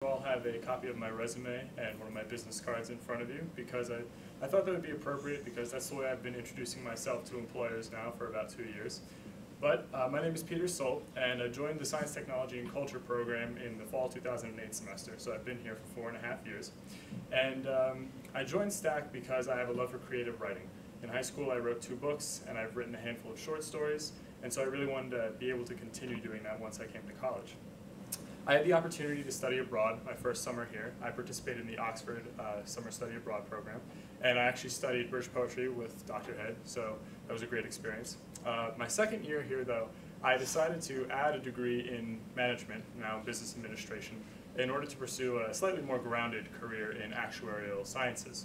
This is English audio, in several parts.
You all have a copy of my resume and one of my business cards in front of you because I thought that would be appropriate because that's the way I've been introducing myself to employers now for about 2 years. But my name is Peter Solt, and I joined the Science, Technology, and Culture program in the fall 2008 semester, so I've been here for 4.5 years. And I joined STAC because I have a love for creative writing. In high school, I wrote 2 books, and I've written a handful of short stories, and so I really wanted to be able to continue doing that once I came to college. I had the opportunity to study abroad my first summer here. I participated in the Oxford Summer Study Abroad program, and I actually studied British poetry with Dr. Head, so that was a great experience. My second year here, though, I decided to add a degree in management, now business administration, in order to pursue a slightly more grounded career in actuarial sciences.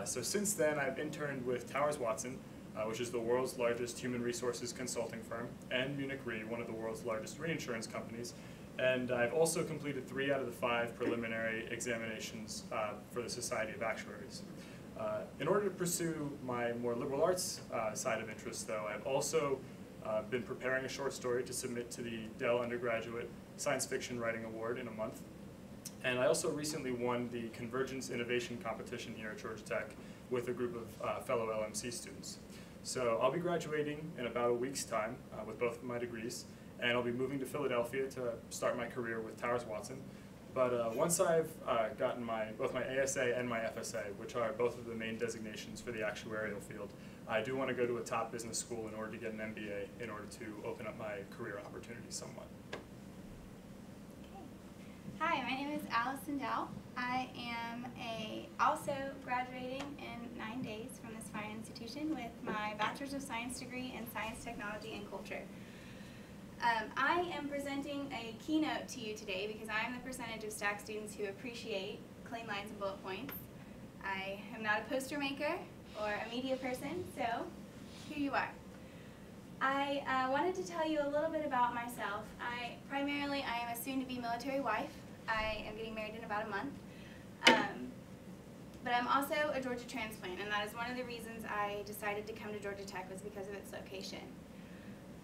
So since then, I've interned with Towers Watson, which is the world's largest human resources consulting firm, and Munich Re, one of the world's largest reinsurance companies. And I've also completed 3 out of the 5 preliminary examinations for the Society of Actuaries. In order to pursue my more liberal arts side of interest, though, I've also been preparing a short story to submit to the Dell Undergraduate Science Fiction Writing Award in a month. And I also recently won the Convergence Innovation Competition here at Georgia Tech with a group of fellow LMC students. So I'll be graduating in about a week's time with both of my degrees, and I'll be moving to Philadelphia to start my career with Towers Watson. But once I've gotten both my ASA and my FSA, which are both of the main designations for the actuarial field, I do want to go to a top business school in order to get an MBA in order to open up my career opportunities somewhat. Hi, my name is Allison Dow. I am also graduating in 9 days from this fine institution with my Bachelor's of Science degree in Science, Technology, and Culture. I am presenting a keynote to you today because I am the percentage of STAC students who appreciate clean lines and bullet points. I am not a poster maker or a media person, so here you are. I wanted to tell you a little bit about myself. Primarily, I am a soon-to-be military wife. I am getting married in about a month. But I'm also a Georgia transplant, and that is one of the reasons I decided to come to Georgia Tech was because of its location.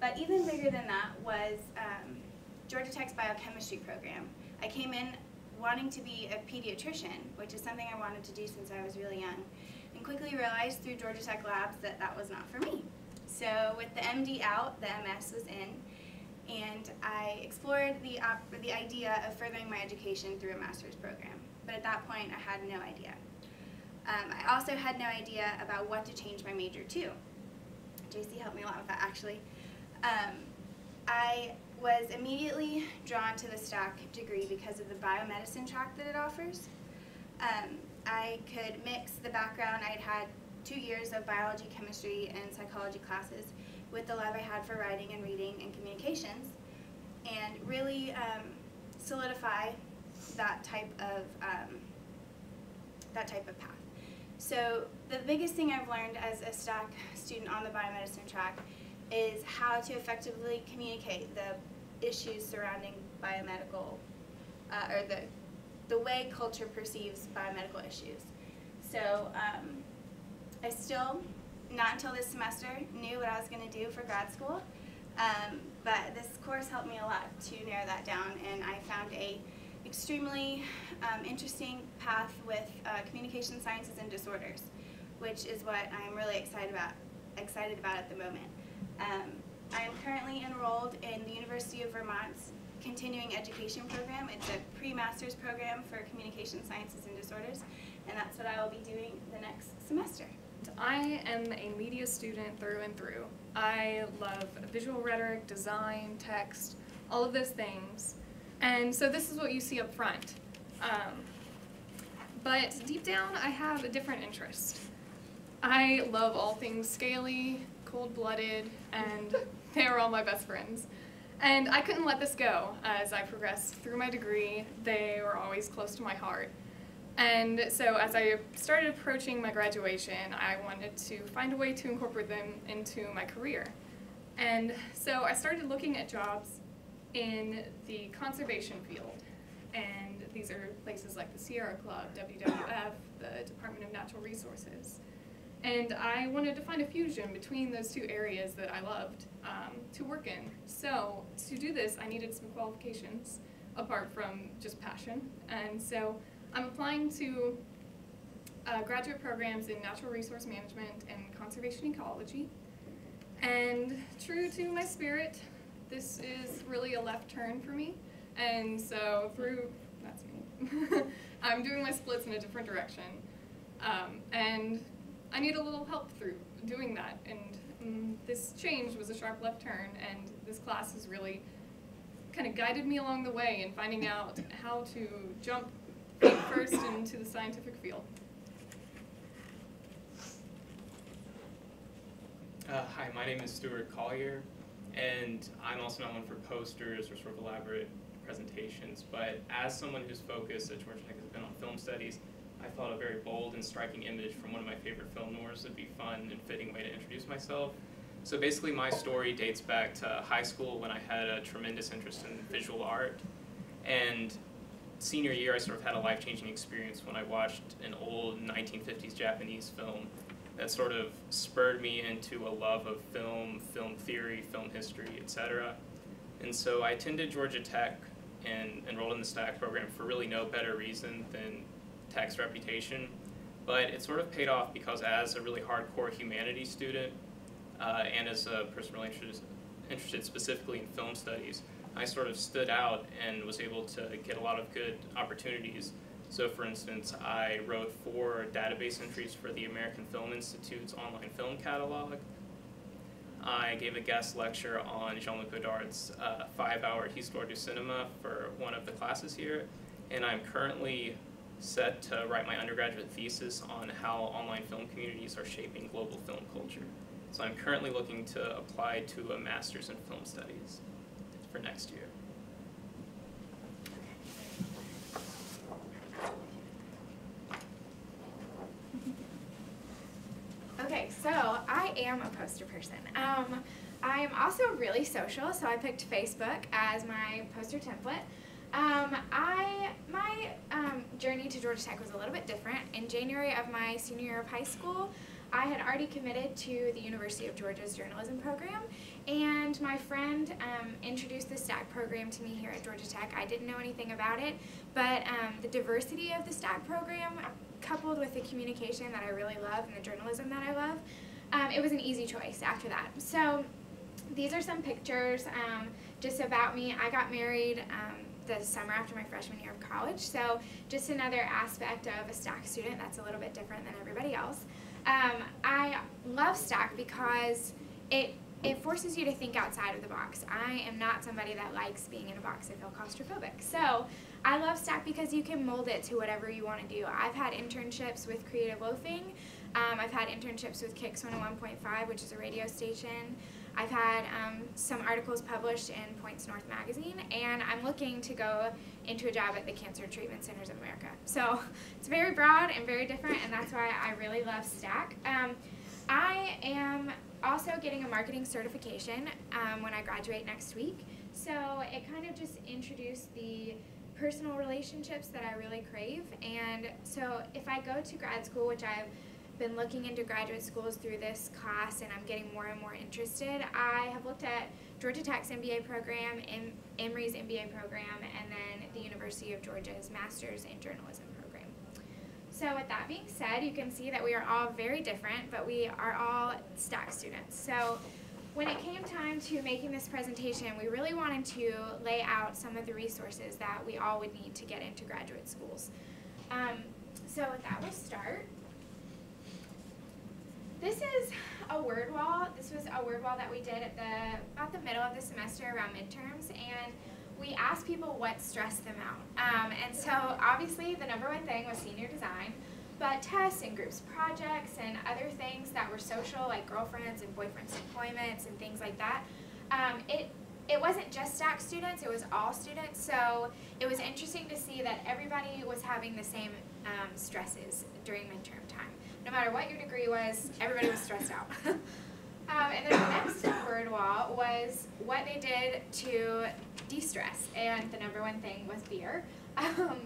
But even bigger than that was Georgia Tech's biochemistry program. I came in wanting to be a pediatrician, which is something I wanted to do since I was really young, and quickly realized through Georgia Tech labs that that was not for me. So with the MD out, the MS was in, and I explored the idea of furthering my education through a master's program. But at that point, I had no idea. I also had no idea about what to change my major to. JC helped me a lot with that, actually. I was immediately drawn to the STAC degree because of the biomedicine track that it offers. I could mix the background. I had had 2 years of biology, chemistry, and psychology classes with the love I had for writing and reading and communications, and really solidify that type of path. So the biggest thing I've learned as a STAC student on the biomedicine track is how to effectively communicate the issues surrounding biomedical, or the way culture perceives biomedical issues. So I still, not until this semester, knew what I was going to do for grad school, but this course helped me a lot to narrow that down, and I found a extremely interesting path with communication sciences and disorders, which is what I'm really excited about at the moment. I am currently enrolled in the University of Vermont's continuing education program. It's a pre-master's program for communication sciences and disorders, and that's what I will be doing the next semester. I am a media student through and through. I love visual rhetoric, design, text, all of those things. And so this is what you see up front. But deep down, I have a different interest. I love all things scaly, cold-blooded, and they are all my best friends. And I couldn't let this go as I progressed through my degree. They were always close to my heart. And so as I started approaching my graduation, I wanted to find a way to incorporate them into my career. And so I started looking at jobs in the conservation field. And these are places like the Sierra Club, WWF, the Department of Natural Resources. And I wanted to find a fusion between those 2 areas that I loved to work in. So to do this, I needed some qualifications, apart from just passion. And so I'm applying to graduate programs in natural resource management and conservation ecology. And true to my spirit, this is really a left turn for me. And so that's me, I'm doing my splits in a different direction. And I need a little help through doing that. And this change was a sharp left turn, and this class has really kind of guided me along the way in finding out how to jump feet first into the scientific field. Hi, my name is Stuart Collier, and I'm also not one for posters or sort of elaborate presentations, but as someone whose focus at Georgia Tech has been on film studies, I thought a very bold and striking image from one of my favorite film noirs would be fun and fitting way to introduce myself. So basically my story dates back to high school when I had a tremendous interest in visual art, and senior year I sort of had a life-changing experience when I watched an old 1950s Japanese film that sort of spurred me into a love of film, film theory, film history, etc. And so I attended Georgia Tech and enrolled in the STAC program for really no better reason than Tech's reputation. But it sort of paid off because as a really hardcore humanities student and as a person really interested specifically in film studies, I sort of stood out and was able to get a lot of good opportunities. So for instance, I wrote 4 database entries for the American Film Institute's online film catalog. I gave a guest lecture on Jean-Luc Godard's 5-hour Histoire du Cinema for one of the classes here, and I'm currently set to write my undergraduate thesis on how online film communities are shaping global film culture. So I'm currently looking to apply to a master's in film studies for next year. Okay, so I am a poster person. I am also really social, so I picked Facebook as my poster template. My journey to Georgia Tech was a little bit different. In January of my senior year of high school, I had already committed to the University of Georgia's journalism program, and my friend introduced the STAC program to me here at Georgia Tech. I didn't know anything about it, but the diversity of the STAC program, coupled with the communication that I really love and the journalism that I love, it was an easy choice after that. So these are some pictures just about me. I got married the summer after my freshman year of college, so just another aspect of a STAC student that's a little bit different than everybody else. I love STAC because it forces you to think outside of the box. I am not somebody that likes being in a box. I feel claustrophobic. So I love STAC because you can mold it to whatever you want to do. I've had internships with Creative Loafing. I've had internships with Kicks 101.5, which is a radio station. I've had some articles published in Points North magazine, and I'm looking to go into a job at the Cancer Treatment Centers of America. So it's very broad and very different, and that's why I really love STAC. I am also getting a marketing certification when I graduate next week, so it kind of just introduced the personal relationships that I really crave. And so if I go to grad school, which I've been looking into graduate schools through this class, and I'm getting more and more interested, I have looked at Georgia Tech's MBA program, Emory's MBA program, and then the University of Georgia's Master's in Journalism program. So with that being said, you can see that we are all very different, but we are all STAC students. So when it came time to making this presentation, we really wanted to lay out some of the resources that we all would need to get into graduate schools. So with that, we'll start. This is a word wall. This was a word wall that we did at about the middle of the semester around midterms, and we asked people what stressed them out. And so obviously the #1 thing was senior design, but tests and groups projects and other things that were social, like girlfriends and boyfriends deployments and things like that, it wasn't just STAC students, it was all students. So it was interesting to see that everybody was having the same stresses during midterm time. No matter what your degree was, everybody was stressed out. And then the next word wall was what they did to de-stress, and the #1 thing was beer.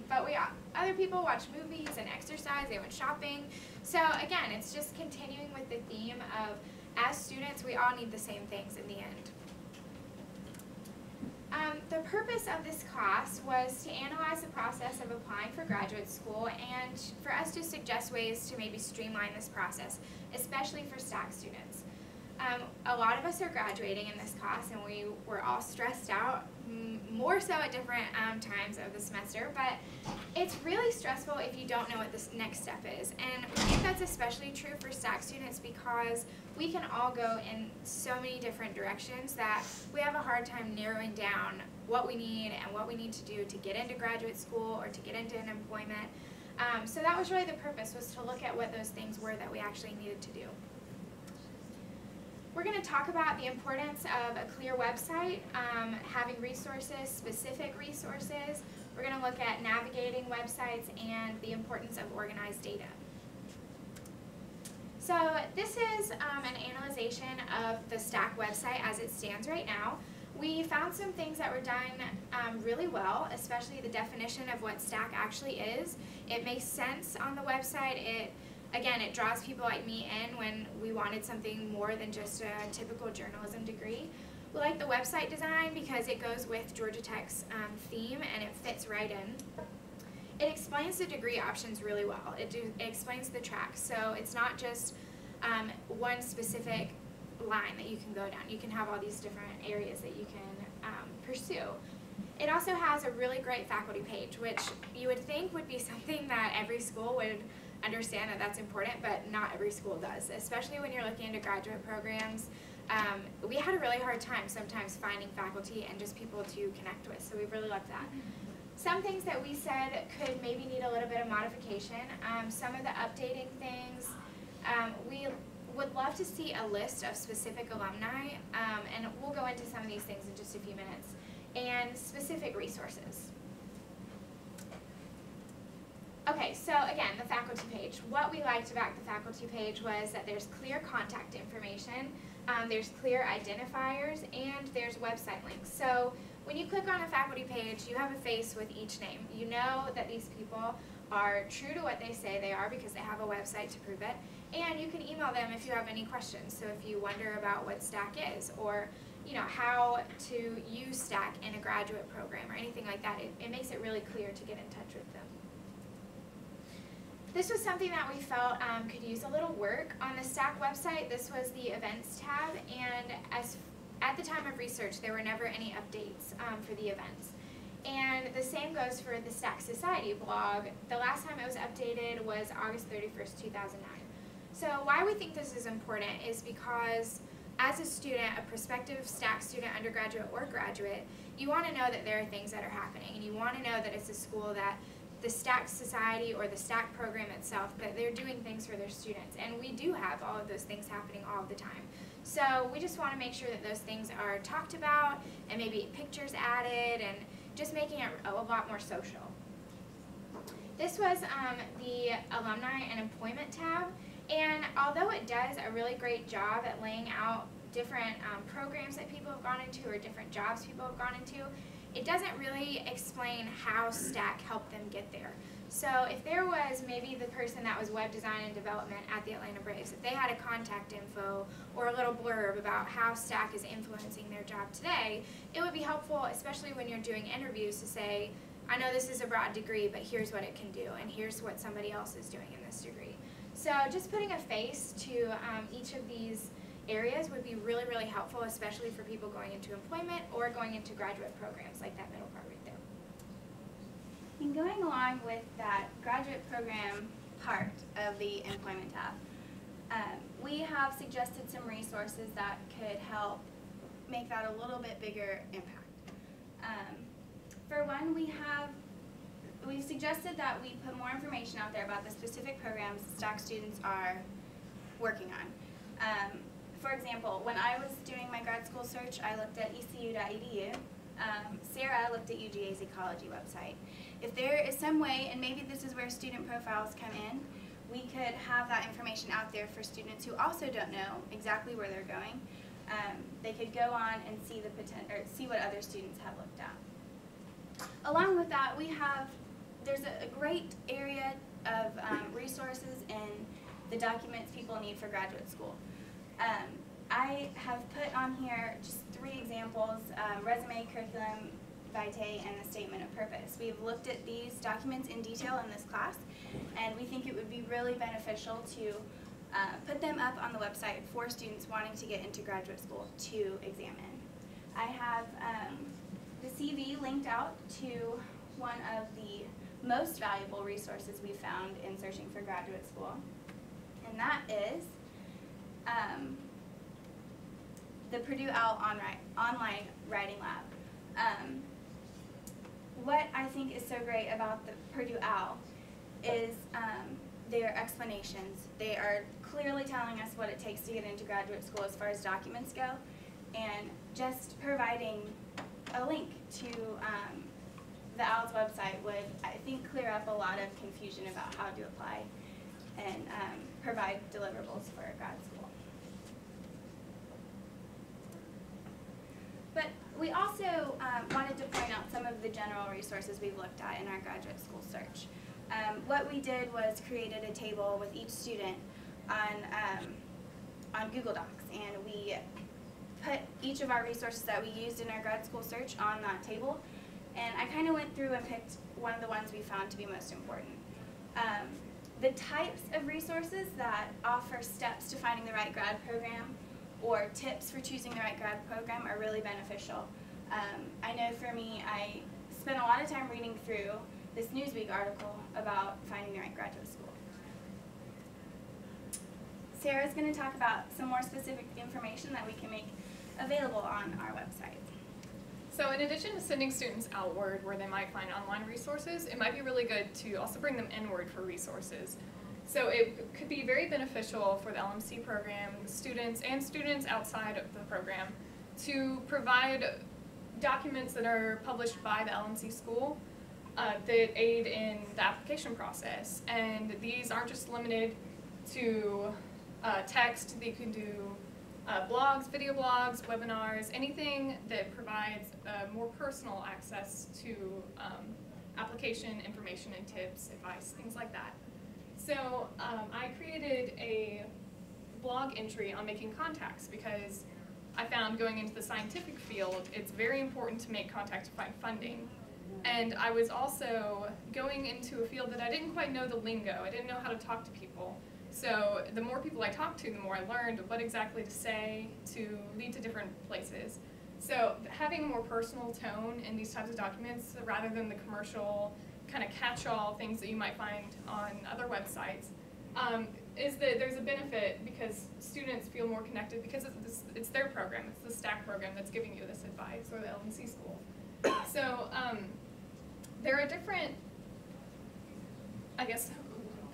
But other people watched movies and exercise, they went shopping. So again, it's just continuing with the theme of, as students, we all need the same things in the end. The purpose of this class was to analyze the process of applying for graduate school and for us to suggest ways to maybe streamline this process, especially for STAC students. A lot of us are graduating in this class and we were all stressed out, more so at different times of the semester, but it's really stressful if you don't know what the next step is. And I think that's especially true for STAC students because we can all go in so many different directions that we have a hard time narrowing down what we need and what we need to do to get into graduate school or to get into an employment. So that was really the purpose, was to look at what those things were that we actually needed to do. We're going to talk about the importance of a clear website, having resources, specific resources. We're going to look at navigating websites and the importance of organized data. So this is an analyzation of the STAC website as it stands right now. We found some things that were done really well, especially the definition of what STAC actually is. It makes sense on the website. Again, it draws people like me in when we wanted something more than just a typical journalism degree. We like the website design because it goes with Georgia Tech's theme and it fits right in. It explains the degree options really well. It explains the tracks, so it's not just one specific line that you can go down. You can have all these different areas that you can pursue. It also has a really great faculty page, which you would think would be something that every school would understand that that's important, but not every school does, especially when you're looking into graduate programs. We had a really hard time sometimes finding faculty and just people to connect with, so we really loved that. Some things that we said could maybe need a little bit of modification. Some of the updating things, we would love to see a list of specific alumni, and we'll go into some of these things in just a few minutes, and specific resources. Okay, so again, the faculty page. What we liked about the faculty page was that there's clear contact information, there's clear identifiers, and there's website links. So when you click on a faculty page, you have a face with each name. You know that these people are true to what they say they are because they have a website to prove it, and you can email them if you have any questions. So if you wonder about what STAC is, or how to use STAC in a graduate program or anything like that, it makes it really clear to get in touch with them. This was something that we felt could use a little work. On the STAC website, this was the events tab, and at the time of research, there were never any updates for the events. And the same goes for the STAC Society blog. The last time it was updated was August 31st, 2009. So why we think this is important is because as a student, a prospective STAC student, undergraduate or graduate, you want to know that there are things that are happening, and you want to know that it's a school that the STAC Society or the STAC program itself, that they're doing things for their students. And we do have all of those things happening all the time. So we just want to make sure that those things are talked about and maybe pictures added and just making it a lot more social. This was the Alumni and Employment tab. And although it does a really great job at laying out different programs that people have gone into or different jobs people have gone into, it doesn't really explain how STAC helped them get there. So if there was maybe the person that was web design and development at the Atlanta Braves, if they had a contact info or a little blurb about how STAC is influencing their job today, it would be helpful, especially when you're doing interviews, to say, I know this is a broad degree, but here's what it can do, and here's what somebody else is doing in this degree. So just putting a face to each of these areas would be really, really helpful, especially for people going into employment or going into graduate programs, like that middle part right there. And going along with that graduate program part of the employment tab, we have suggested some resources that could help make that a little bit bigger impact. For one, we've suggested that we put more information out there about the specific programs STAC students are working on. For example, when I was doing my grad school search, I looked at ecu.edu. Sarah looked at UGA's ecology website. If there is some way, and maybe this is where student profiles come in, we could have that information out there for students who also don't know exactly where they're going. They could go on and see see what other students have looked at. Along with that, there's a great area of resources in the documents people need for graduate school. I have put on here just 3 examples, resume, curriculum vitae, and the statement of purpose. We've looked at these documents in detail in this class, and we think it would be really beneficial to put them up on the website for students wanting to get into graduate school to examine. I have the CV linked out to one of the most valuable resources we found in searching for graduate school, and that is the Purdue Owl online writing lab. What I think is so great about the Purdue Owl is their explanations. They are clearly telling us what it takes to get into graduate school as far as documents go, and just providing a link to the Owl's website would, I think, clear up a lot of confusion about how to apply and provide deliverables for grad school. But we also wanted to point out some of the general resources we've looked at in our graduate school search. What we did was created a table with each student on Google Docs, and we put each of our resources that we used in our grad school search on that table, and I kind of went through and picked one of the ones we found to be most important. The types of resources that offer steps to finding the right grad program or tips for choosing the right grad program are really beneficial. I know for me, I spent a lot of time reading through this Newsweek article about finding the right graduate school. Sarah's going to talk about some more specific information that we can make available on our website. So in addition to sending students outward where they might find online resources, it might be really good to also bring them inward for resources. So it could be very beneficial for the LMC program, students and students outside of the program, to provide documents that are published by the LMC school that aid in the application process. And these aren't just limited to text. They can do blogs, video blogs, webinars, anything that provides more personal access to application information and tips, advice, things like that. So I created a blog entry on making contacts because I found going into the scientific field, it's very important to make contacts to find funding. And I was also going into a field that I didn't quite know the lingo. I didn't know how to talk to people. So the more people I talked to, the more I learned what exactly to say to lead to different places. So having a more personal tone in these types of documents rather than the commercial kind of catch-all things that you might find on other websites is that there's a benefit because students feel more connected because it's their program, it's the STAC program that's giving you this advice, or the LMC school. So there are different, I guess,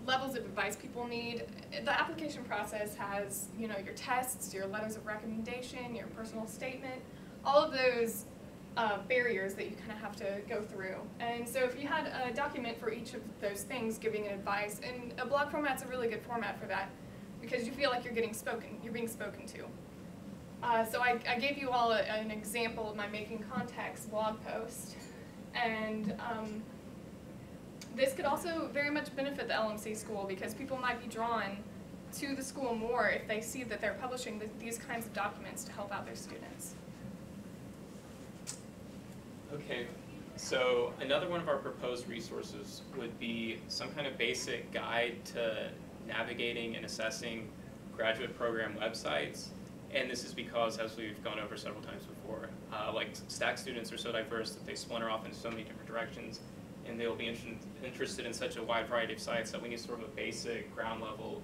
levels of advice people need. The application process has, you know, your tests, your letters of recommendation, your personal statement, all of those barriers that you kind of have to go through. And so if you had a document for each of those things giving advice, and a blog format's a really good format for that because you feel like you're being spoken to. So I gave you all an example of my Making Contacts blog post, and this could also very much benefit the LMC school because people might be drawn to the school more if they see that they're publishing these kinds of documents to help out their students. Okay, so another one of our proposed resources would be some kind of basic guide to navigating and assessing graduate program websites. And this is because, as we've gone over several times before, like STAC students are so diverse that they splinter off into so many different directions, and they'll be interested in such a wide variety of sites that we need sort of a basic ground level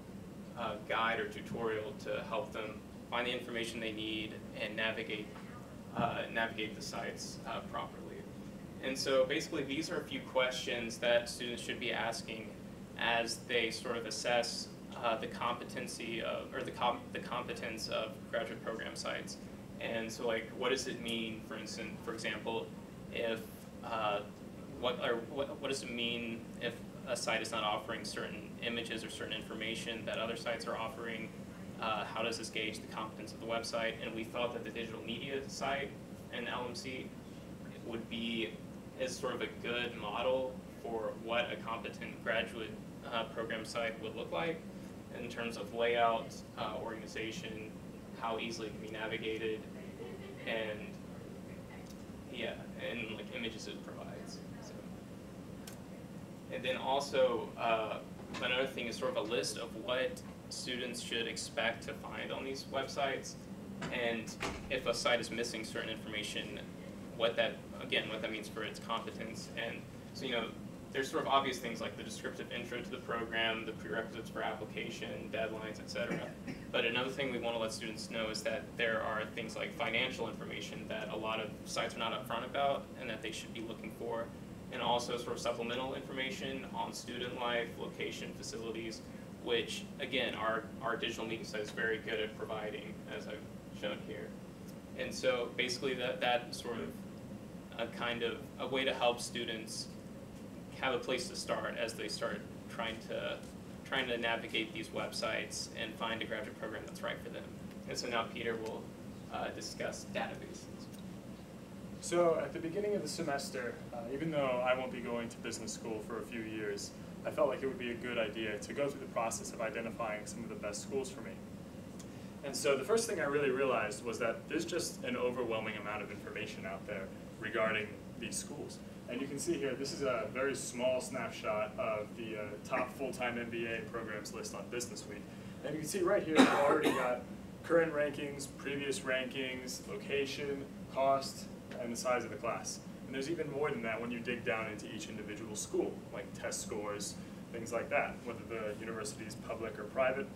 guide or tutorial to help them find the information they need and navigate the sites properly. And so basically these are a few questions that students should be asking as they sort of assess the competency of, or the competence of graduate program sites. And so, like, what does it mean, for example, if what does it mean if a site is not offering certain images or certain information that other sites are offering? How does this gauge the competence of the website? And we thought that the digital media site and LMC would be as sort of a good model for what a competent graduate program site would look like in terms of layout, organization, how easily it can be navigated, and yeah, and like images it provides. So. And then also another thing is sort of a list of what students should expect to find on these websites, and if a site is missing certain information, what that means for its competence. And so, you know, there's sort of obvious things like the descriptive intro to the program, the prerequisites for application, deadlines, etc. But another thing we want to let students know is that there are things like financial information that a lot of sites are not upfront about and that they should be looking for, and also sort of supplemental information on student life, location, facilities, which again our digital meeting site is very good at providing, as I've shown here. And so basically that sort of a way to help students have a place to start as they start trying to navigate these websites and find a graduate program that's right for them. And so now Peter will discuss databases. So at the beginning of the semester, even though I won't be going to business school for a few years, I felt like it would be a good idea to go through the process of identifying some of the best schools for me. And so the first thing I really realized was that there's just an overwhelming amount of information out there regarding these schools. And you can see here, this is a very small snapshot of the top full-time MBA programs list on Business Week. And you can see right here, we've already got current rankings, previous rankings, location, cost, and the size of the class. And there's even more than that when you dig down into each individual school, like test scores, things like that, whether the university is public or private.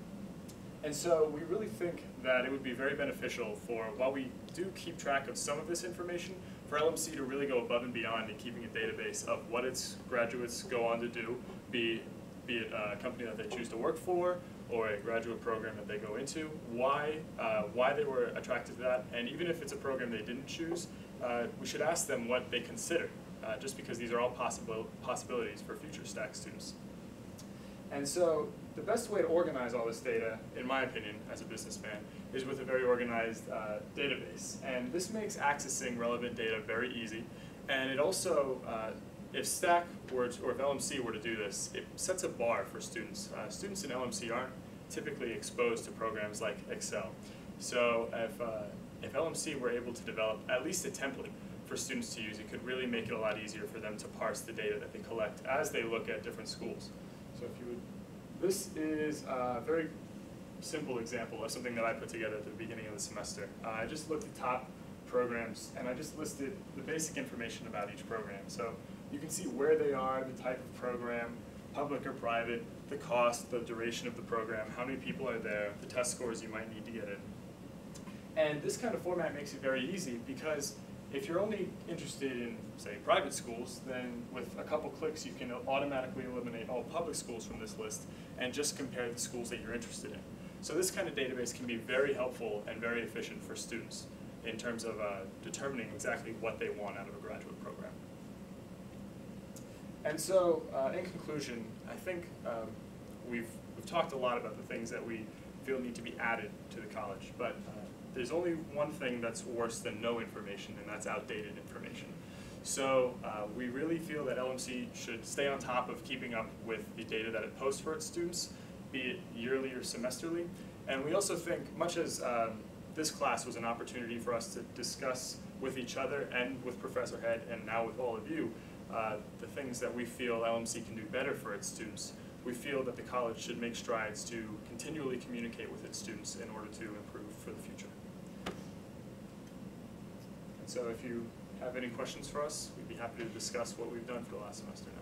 And so we really think that it would be very beneficial for, while we do keep track of some of this information, for LMC to really go above and beyond in keeping a database of what its graduates go on to do, be it a company that they choose to work for, or a graduate program that they go into, why they were attracted to that, and even if it's a program they didn't choose, we should ask them what they consider, just because these are all possibilities for future STAC students. And so the best way to organize all this data, in my opinion, as a businessman, is with a very organized database. And this makes accessing relevant data very easy. And it also, if STAC were to, or if LMC were to do this, it sets a bar for students. Students in LMC aren't typically exposed to programs like Excel. So if LMC were able to develop at least a template for students to use, it could really make it a lot easier for them to parse the data that they collect as they look at different schools. So if you would, this is a very simple example of something that I put together at the beginning of the semester. I just looked at top programs and I just listed the basic information about each program. So you can see where they are, the type of program, public or private, the cost, the duration of the program, how many people are there, the test scores you might need to get in. And this kind of format makes it very easy because if you're only interested in, say, private schools, then with a couple clicks you can automatically eliminate all public schools from this list and just compare the schools that you're interested in. So this kind of database can be very helpful and very efficient for students in terms of determining exactly what they want out of a graduate program. And so, in conclusion, I think we've talked a lot about the things that we feel need to be added to the college, but there's only one thing that's worse than no information, and that's outdated information. So we really feel that LMC should stay on top of keeping up with the data that it posts for its students, be it yearly or semesterly. And we also think, much as this class was an opportunity for us to discuss with each other and with Professor Head and now with all of you, the things that we feel LMC can do better for its students, we feel that the college should make strides to continually communicate with its students in order to improve for the future. And so if you have any questions for us, we'd be happy to discuss what we've done for the last semester now.